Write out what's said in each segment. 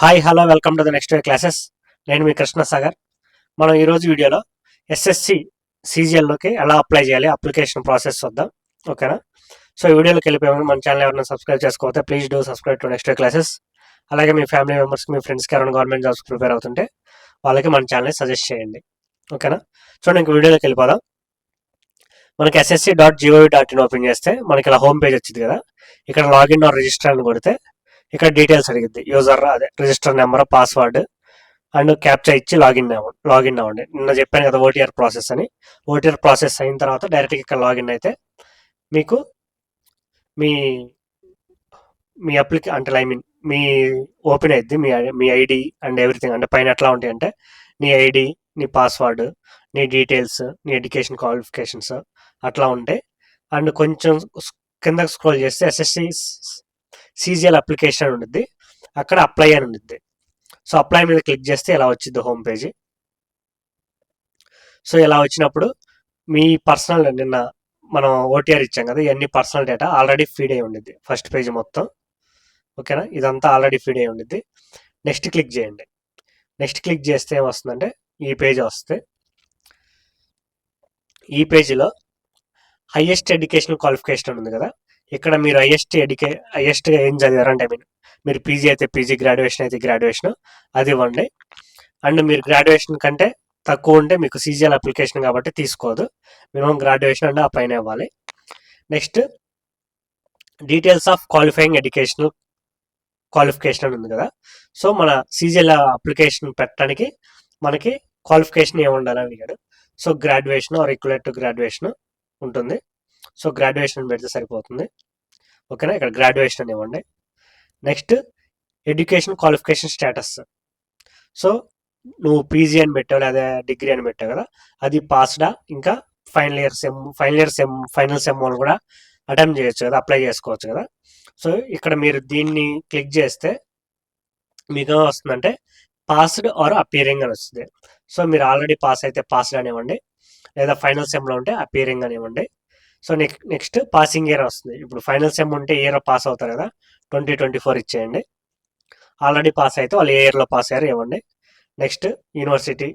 Hi hello welcome to the next day classes. నేను మీ కృష్ణ సాగర్. మనం ఈరోజు వీడియోలో ఎస్ఎస్సి సీజీఎల్లోకి ఎలా అప్లై చేయాలి అప్లికేషన్ ప్రాసెస్ వద్దాం. ఓకేనా? సో ఈ వీడియోలోకి వెళ్ళిపోయాము. మన ఛానల్ ఎవరైనా సబ్స్క్రైబ్ చేసుకోకపోతే please do subscribe to next day classes. అలాగే మీ ఫ్యామిలీ మెంబర్స్కి మీ ఫ్రెండ్స్కి ఎవరైనా గవర్నమెంట్ జాబ్స్ ప్రిపేర్ అవుతుంటే వాళ్ళకి మన ఛానల్ని సజెస్ట్ చేయండి. ఓకేనా? చూడండి, ఇంక వీడియోలోకి వెళ్ళిపోదాం. మనకి SSC.gov.in ఓపెన్ చేస్తే మనకి ఇలా హోమ్ పేజ్ వచ్చింది కదా. ఇక్కడ లాగిన్ ఆర్ రిజిస్టర్ అని కొడితే ఇక్కడ డీటెయిల్స్ అడిగిద్ది. యూజర్ అదే register number, password and captcha ఇచ్చి లాగిన్ అవ్వండి. నిన్న చెప్పాను కదా ఓటీఆర్ ప్రాసెస్ అని. ఓటీఆర్ ప్రాసెస్ అయిన తర్వాత డైరెక్ట్గా ఇక్కడ లాగిన్ అయితే మీకు మీ మీ అంటే ఐ మీన్ మీ ఓపెన్ అయ్యిద్ది. మీ ఐడి అండ్ ఎవ్రీథింగ్. అంటే పైన ఎట్లా ఉంటాయి అంటే నీ ఐడి, నీ పాస్వర్డ్, నీ డీటెయిల్స్, నీ ఎడ్యుకేషన్ క్వాలిఫికేషన్స్ అట్లా ఉంటాయి. అండ్ కొంచెం కిందకి స్క్రోల్ చేస్తే SSC సీజీఎల్ అప్లికేషన్ ఉంటుంది. అక్కడ అప్లై అని ఉంటుంది. సో అప్లై మీద క్లిక్ చేస్తే ఇలా వచ్చింది హోమ్ పేజీ. సో ఇలా వచ్చినప్పుడు మీ పర్సనల్ నిన్న మనం ఓటీఆర్ ఇచ్చాం కదా, ఇవన్నీ పర్సనల్ డేటా ఆల్రెడీ ఫీడ్ అయి ఉండిద్ది ఫస్ట్ పేజ్ మొత్తం. ఓకేనా? ఇదంతా ఆల్రెడీ ఫీడ్ అయి ఉండిద్ది. నెక్స్ట్ క్లిక్ చేయండి. నెక్స్ట్ క్లిక్ చేస్తే ఏమొస్తుందంటే ఈ పేజ్ వస్తుంది. ఈ పేజీలో హైయెస్ట్ ఎడ్యుకేషనల్ క్వాలిఫికేషన్ ఉంది కదా, ఇక్కడ మీరు హైయెస్ట్ ఏం చదివారంటే ఐ మీన్ మీరు పీజీ అయితే పీజీ, గ్రాడ్యుయేషన్ అయితే గ్రాడ్యుయేషన్ అది ఇవ్వండి. అండ్ మీరు గ్రాడ్యుయేషన్ కంటే తక్కువ ఉంటే మీకు సీజీఎల్ అప్లికేషన్ కాబట్టి తీసుకోదు. మినిమం గ్రాడ్యుయేషన్ అంటే ఆ పైన ఇవ్వాలి. Next details of qualifying educational qualification అని ఉంది కదా. సో మన సీజీఎల్ అప్లికేషన్ పెట్టడానికి మనకి క్వాలిఫికేషన్ ఏముండాలని అడిగాడు. So graduation are equal to graduation ఉంటుంది. సో గ్రాడ్యుయేషన్ పెడితే సరిపోతుంది. ఓకేనా? ఇక్కడ గ్రాడ్యుయేషన్ అని ఇవ్వండి. Next education qualification status. So నువ్వు పీజీ అని పెట్టావు లేదా డిగ్రీ అని పెట్టావు కదా, అది పాస్డా, ఇంకా ఫైనల్ సెమ్ అని కూడా అటెంప్ట్ చేయొచ్చు కదా, అప్లై చేసుకోవచ్చు కదా. సో ఇక్కడ మీరు దీన్ని క్లిక్ చేస్తే మీకు వస్తుందంటే పాస్డ్ ఆర్ అపియరింగ్ అని వస్తుంది. సో మీరు ఆల్రెడీ పాస్ అయితే పాస్డ్ అనివ్వండి, లేదా ఫైనల్ సెమ్లో ఉంటే అపియరింగ్ అనివ్వండి. సో నెక్స్ట్ పాసింగ్ ఇయర్ వస్తుంది. ఇప్పుడు ఫైనల్ సెమ్ ఉంటే ఇయర్ పాస్ అవుతారు కదా, 2024 ఇచ్చేయండి. ఆల్రెడీ పాస్ అయితే వాళ్ళు ఏ ఇయర్లో పాస్ అయ్యారు ఇవ్వండి. Next university,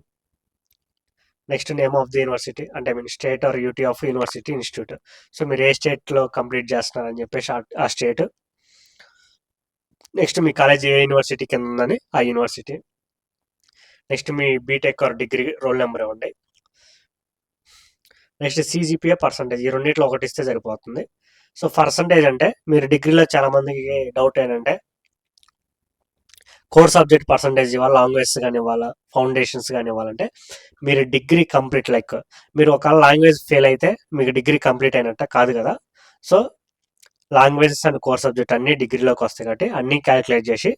next name of the university అంటే I mean state or UT of university institute. So మీరు ఏ స్టేట్లో కంప్లీట్ చేస్తున్నారని చెప్పేసి ఆ స్టేట్. నెక్స్ట్ మీ కాలేజ్ ఏ యూనివర్సిటీ కింద ఉందని ఆ యూనివర్సిటీ. నెక్స్ట్ మీ BTech or degree roll number ఇవ్వండి. నెక్స్ట్ CGPA పర్సంటేజ్, ఈ రెండింటిలో ఒకటి ఇస్తే సరిపోతుంది. సో పర్సంటేజ్ అంటే మీరు డిగ్రీలో చాలా మందికి డౌట్ ఏంటంటే కోర్ సబ్జెక్ట్ పర్సంటేజ్ ఇవ్వాలి, లాంగ్వేజ్ కానీ ఇవ్వాలా, ఫౌండేషన్స్ కానీ ఇవ్వాలంటే మీరు డిగ్రీ కంప్లీట్ లైక్ మీరు ఒకవేళ లాంగ్వేజ్ ఫెయిల్ అయితే మీకు డిగ్రీ కంప్లీట్ అయినట్ట కాదు కదా. So languages and core subject అన్ని డిగ్రీలోకి వస్తాయి కాబట్టి అన్నీ క్యాలిక్యులేట్ చేసి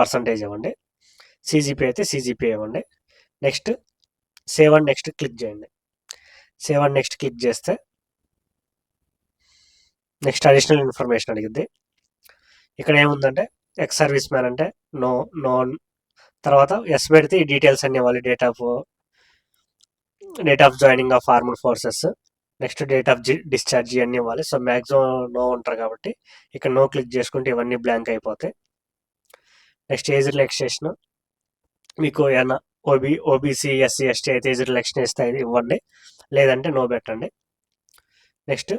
పర్సంటేజ్ ఇవ్వండి. CGPA అయితే CGPA ఇవ్వండి. Next save and next click చేయండి. సేవ్ అండ్ నెక్స్ట్ క్లిక్ చేస్తే నెక్స్ట్ అడిషనల్ ఇన్ఫర్మేషన్ అడిగింది. ఇక్కడ ఏముందంటే ఎక్స్ సర్వీస్ మ్యాన్ అంటే నో తర్వాత ఎస్ పెడితే ఈ డీటెయిల్స్ అన్ని ఇవ్వాలి. Date of joining of armed forces, next date of discharge ఇవన్నీ ఇవ్వాలి. సో మ్యాక్సిమం నో ఉంటారు కాబట్టి ఇక్కడ నో క్లిక్ చేసుకుంటే ఇవన్నీ బ్లాంక్ అయిపోతాయి. నెక్స్ట్ ఏజ్ రిలాక్సేషన్, మీకు ఏమన్నా ఓబీసీ SC ST అయితే ఏజ్ రిలాక్సేషన్ ఇస్తే ఇవ్వండి, లేదంటే నో పెట్టండి. నెక్స్ట్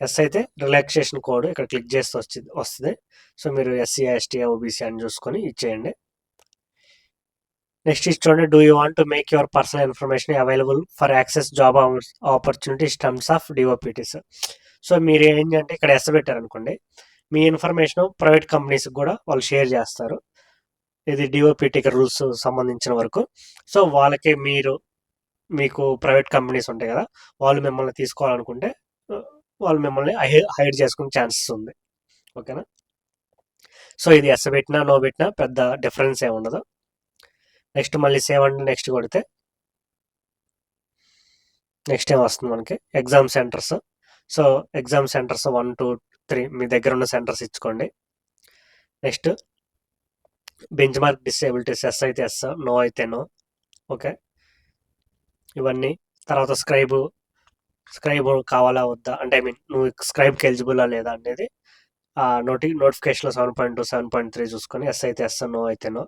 ఎస్ అయితే రిలాక్సేషన్ కోడ్ ఇక్కడ క్లిక్ చేస్తే వస్తుంది. సో మీరు SC ST OBC అని చూసుకొని ఇచ్చేయండి. నెక్స్ట్ చూడండి, do you want to make your personal information available for access job opportunities terms of DOPTs. So మీరు ఏంటంటే ఇక్కడ ఎస్ పెట్టారనుకోండి, మీ ఇన్ఫర్మేషన్ ప్రైవేట్ కంపెనీస్కి కూడా వాళ్ళు షేర్ చేస్తారు, ఇది DOPT రూల్స్ సంబంధించిన వరకు. సో వాళ్ళకి మీకు ప్రైవేట్ కంపెనీస్ ఉంటాయి కదా, వాళ్ళు మిమ్మల్ని తీసుకోవాలనుకుంటే వాళ్ళు మిమ్మల్ని హైర్ చేసుకునే ఛాన్సెస్ ఉంది. ఓకేనా? సో ఇది ఎస్ పెట్టినా నో పెట్టినా పెద్ద డిఫరెన్స్ ఏమి ఉండదు. నెక్స్ట్ మళ్ళీ సేవ్ అండ్ నెక్స్ట్ కొడితే నెక్స్ట్ ఏం వస్తుంది మనకి exam centres. So exam centres 1 2 3 మీ దగ్గర ఉన్న సెంటర్స్ ఇచ్చుకోండి. Next benchmark disabilities, yes అయితే ఎస్, నో అయితే నో. ఓకే, ఇవన్నీ. తర్వాత స్క్రైబ్ కావాలా వద్దా అంటే ఐ మీన్ నువ్వు స్క్రైబ్కి ఎలిజిబులా లేదా అనేది ఆ నోటిఫికేషన్లో 7.2 7.3 చూసుకొని ఎస్ అయితే ఎస్, నో అయితే నో.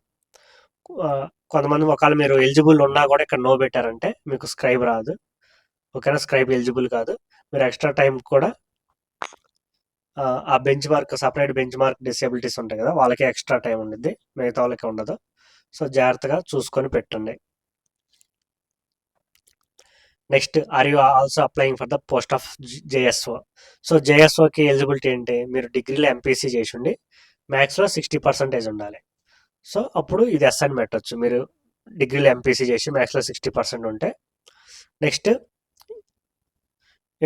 కొంతమంది ఒకవేళ మీరు ఎలిజిబుల్ ఉన్నా కూడా ఇక్కడ నో పెట్టారంటే మీకు స్క్రైబ్ రాదు. ఓకేనా, స్క్రైబ్ ఎలిజిబుల్ కాదు. మీరు ఎక్స్ట్రా టైం కూడా ఆ bench mark, separate bench mark disabilities ఉంటాయి కదా, వాళ్ళకే ఎక్స్ట్రా టైం ఉండిద్ది, మిగతా వాళ్ళకి ఉండదు. సో జాగ్రత్తగా చూసుకొని పెట్టండి. Next, are you also applying for the post of JSO. So జేఎస్ఓకి ఎలిజిబిలిటీ ఏంటి, మీరు డిగ్రీలో ఎంపీసీ చేసి ఉండి మ్యాథ్స్లో 60% ఉండాలి. సో అప్పుడు ఇది ఎస్ అని పెట్టచ్చు, మీరు డిగ్రీలో ఎంపీసీ చేసి మ్యాథ్స్లో 60% ఉంటే. నెక్స్ట్,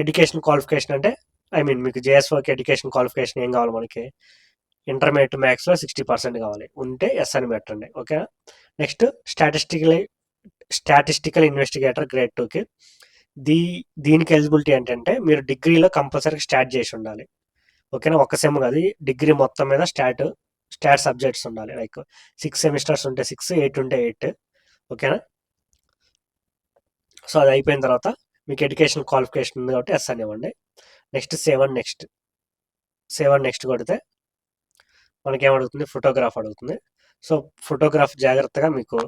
ఎడ్యుకేషన్ క్వాలిఫికేషన్ అంటే మీకు జేఎస్ఓకి ఎడ్యుకేషన్ క్వాలిఫికేషన్ ఏం కావాలి, మనకి ఇంటర్మీడియట్ మ్యాథ్స్లో 60% కావాలి, ఉంటే ఎస్ అని పెట్టండి. ఓకేనా. నెక్స్ట్, స్టాటిస్టికల్ ఇన్వెస్టిగేటర్ గ్రేడ్ 2కి దీనికి ఎలిజిబిలిటీ ఏంటంటే మీరు డిగ్రీలో కంపల్సరీ స్టార్ట్ చేసి ఉండాలి. ఓకేనా, ఒక సెమ్ కాదు, డిగ్రీ మొత్తం మీద స్టాట్ సబ్జెక్ట్స్ ఉండాలి. లైక్ 6 సెమిస్టర్స్ ఉంటే 6, 8 ఉంటే 8. ఓకేనా. సో అది అయిపోయిన తర్వాత మీకు ఎడ్యుకేషన్ క్వాలిఫికేషన్ ఉంది కాబట్టి ఎస్ అని ఇవ్వండి. నెక్స్ట్, సేవ్ అండ్ నెక్స్ట్ కొడితే మనకేమడుగుతుంది, ఫోటోగ్రాఫ్ అడుగుతుంది. సో ఫోటోగ్రాఫ్ జాగ్రత్తగా మీకు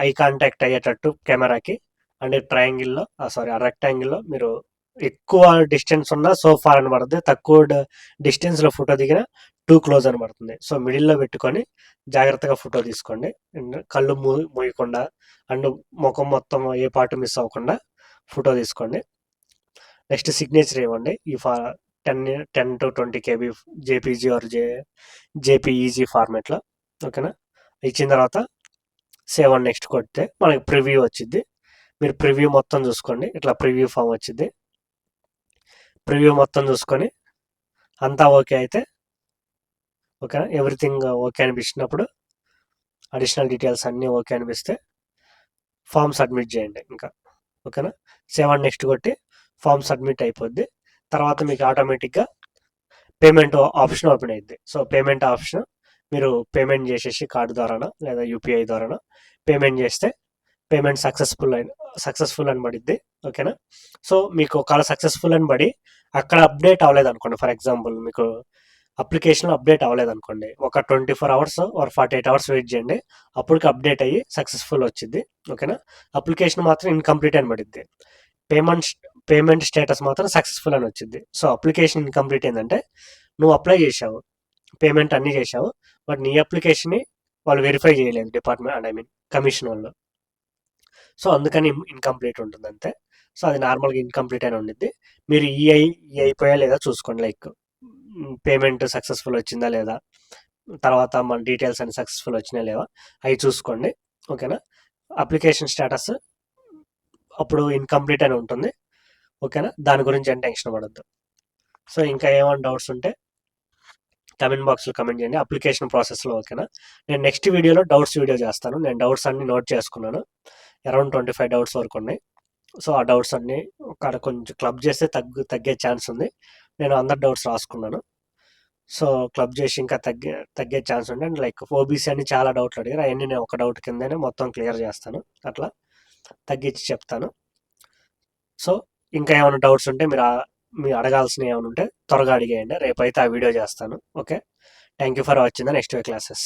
ఐ కాంటాక్ట్ అయ్యేటట్టు కెమెరాకి, అండ్ ట్రయాంగిల్లో రెక్టాంగిల్లో మీరు ఎక్కువ డిస్టెన్స్ ఉన్న సో ఫార్ అని పడుతుంది, తక్కువ డిస్టెన్స్లో ఫోటో దిగిన టూ క్లోజ్ అని పడుతుంది. సో మిడిల్లో పెట్టుకొని జాగ్రత్తగా ఫోటో తీసుకోండి, కళ్ళు మూయకుండా అండ్ ముఖం మొత్తం ఏ పార్ట్ మిస్ అవ్వకుండా ఫోటో తీసుకోండి. నెక్స్ట్, సిగ్నేచర్ ఇవ్వండి ఈ 10 to 20 KB JPG or JPEG ఫార్మేట్లో. ఓకేనా. ఇచ్చిన తర్వాత సేవ్ అండ్ నెక్స్ట్ కొడితే మనకి ప్రివ్యూ వచ్చింది. మీరు ప్రివ్యూ మొత్తం చూసుకోండి, ఇట్లా ప్రివ్యూ ఫామ్ వచ్చింది. ప్రివ్యూ మొత్తం చూసుకొని అంతా ఓకే అయితే, ఓకేనా, ఎవ్రీథింగ్ ఓకే అనిపించినప్పుడు, అడిషనల్ డీటెయిల్స్ అన్నీ ఓకే అనిపిస్తే ఫామ్ సబ్మిట్ చేయండి ఇంకా. ఓకేనా. సేవ్ అండ్ నెక్స్ట్ కొట్టి ఫామ్ సబ్మిట్ అయిపోద్ది. తర్వాత మీకు ఆటోమేటిక్గా పేమెంట్ ఆప్షన్ ఓపెన్ అయ్యింది. సో పేమెంట్ ఆప్షన్ మీరు పేమెంట్ చేసేసి కార్డు ద్వారానో లేదా యూపీఐ ద్వారానో పేమెంట్ చేస్తే పేమెంట్ సక్సెస్ఫుల్ అని పడిద్ది. ఓకేనా. సో మీకు ఒకవేళ సక్సెస్ఫుల్ అని పడి అక్కడ అప్డేట్ అవ్వలేదు అనుకోండి, ఫర్ ఎగ్జాంపుల్ మీకు అప్లికేషన్ అప్డేట్ అవ్వలేదు అనుకోండి, ఒక 24 hours or 48 hours వెయిట్ చేయండి, అప్పటికి అప్డేట్ అయ్యి సక్సెస్ఫుల్ వచ్చింది. ఓకేనా. అప్లికేషన్ మాత్రం ఇన్కంప్లీట్ అని పడిద్ది, పేమెంట్ స్టేటస్ మాత్రం సక్సెస్ఫుల్ అని వచ్చింది. సో అప్లికేషన్ ఇన్కంప్లీట్ ఏంటంటే నువ్వు అప్లై చేసావు, పేమెంట్ అన్నీ చేసావు, బట్ నీ అప్లికేషన్ని వాళ్ళు వెరిఫై చేయలేదు, డిపార్ట్మెంట్ కమిషన్ వాళ్ళు. సో అందుకని ఇన్కంప్లీట్ ఉంటుంది అంతే. సో అది నార్మల్గా ఇన్కంప్లీట్ అని ఉండిద్ది. మీరు ఈ అయిపోయా లేదా చూసుకోండి, లైక్ పేమెంట్ సక్సెస్ఫుల్ వచ్చిందా లేదా, తర్వాత మన డీటెయిల్స్ అన్ని సక్సెస్ఫుల్ వచ్చినాయా లేవా అవి చూసుకోండి. ఓకేనా. అప్లికేషన్ స్టేటస్ అప్పుడు ఇన్కంప్లీట్ అని ఉంటుంది. ఓకేనా, దాని గురించి ఏం టెన్షన్ పడద్దు. సో ఇంకా ఏమైనా డౌట్స్ ఉంటే కమెంట్ బాక్స్లో కమెంట్ చేయండి, అప్లికేషన్ ప్రాసెస్లో. ఓకేనా. నేను నెక్స్ట్ వీడియోలో డౌట్స్ వీడియో చేస్తాను. నేను డౌట్స్ అన్ని నోట్ చేసుకున్నాను, అరౌండ్ 25 డౌట్స్ వరకు ఉన్నాయి. సో ఆ డౌట్స్ అన్ని అక్కడ కొంచెం క్లబ్ చేస్తే తగ్గే ఛాన్స్ ఉంది. నేను అందరు డౌట్స్ రాసుకున్నాను. సో క్లబ్ చేసి ఇంకా తగ్గే ఛాన్స్ ఉంది. అండ్ లైక్ ఓబీసీ అని చాలా డౌట్లు అడిగారు, అవన్నీ నేను ఒక డౌట్ కిందనే మొత్తం క్లియర్ చేస్తాను, అట్లా తగ్గించి చెప్తాను. సో ఇంకా ఏమైనా డౌట్స్ ఉంటే మీరు అడగాల్సినవి ఏమైనా ఉంటే త్వరగా అడిగేయండి, రేపైతే ఆ వీడియో చేస్తాను. Okay, thank you for watching the next way classes.